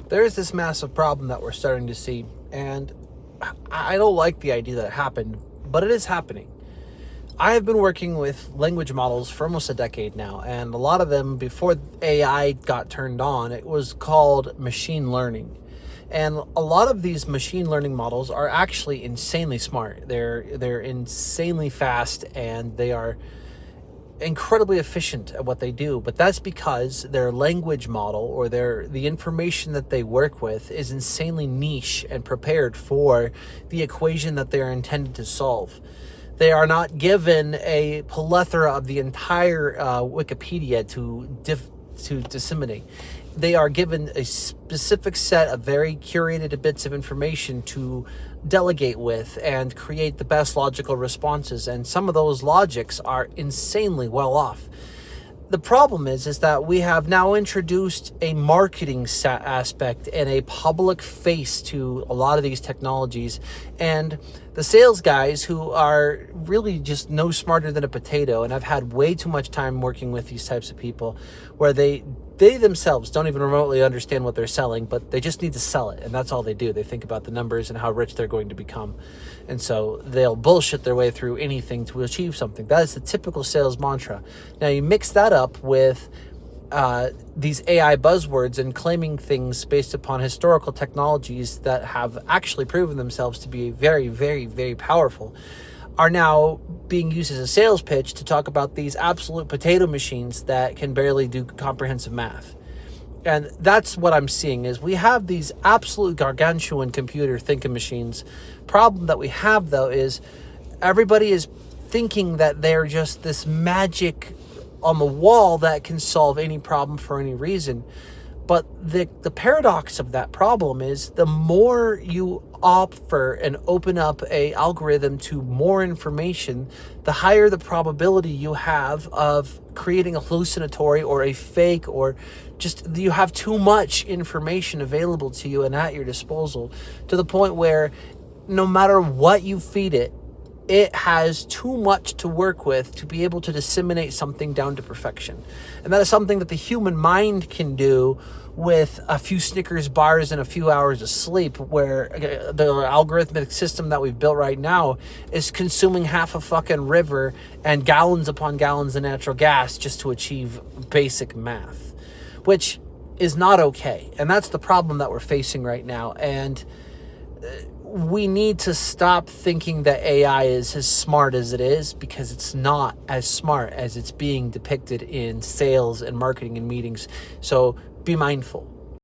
There is this massive problem that we're starting to see, and I don't like the idea that it happened, but it is happening. I have been working with language models for almost a decade now, and a lot of them, before AI got turned on, it was called machine learning. And a lot of these machine learning models are actually insanely smart. They're insanely fast, and they are incredibly efficient at what they do, but that's because their language model or the information that they work with is insanely niche and prepared for the equation that they are intended to solve. They are not given a plethora of the entire Wikipedia to disseminate. They are given a specific set of very curated bits of information to delegate with and create the best logical responses. And some of those logics are insanely well off. The problem is that we have now introduced a marketing aspect and a public face to a lot of these technologies, and the sales guys who are really just no smarter than a potato. And I've had way too much time working with these types of people where they themselves don't even remotely understand what they're selling, but they just need to sell it, and that's all they do. They think about the numbers and how rich they're going to become, and so they'll bullshit their way through anything to achieve something. That is the typical sales mantra. Now you mix that up with these AI buzzwords and claiming things based upon historical technologies that have actually proven themselves to be very, very, very powerful, are now being used as a sales pitch to talk about these absolute potato machines that can barely do comprehensive math. And that's what I'm seeing is we have these absolute gargantuan computer thinking machines. Problem that we have, though, is everybody is thinking that they're just this magic on the wall that can solve any problem for any reason. But the paradox of that problem is the more you offer and open up a algorithm to more information, the higher the probability you have of creating a hallucinatory or a fake, or just you have too much information available to you and at your disposal, to the point where no matter what you feed it, it has too much to work with to be able to disseminate something down to perfection. And that is something that the human mind can do with a few Snickers bars and a few hours of sleep, where the algorithmic system that we've built right now is consuming half a fucking river and gallons upon gallons of natural gas just to achieve basic math, which is not okay. And that's the problem that we're facing right now. And we need to stop thinking that AI is as smart as it is, because it's not as smart as it's being depicted in sales and marketing and meetings. So be mindful.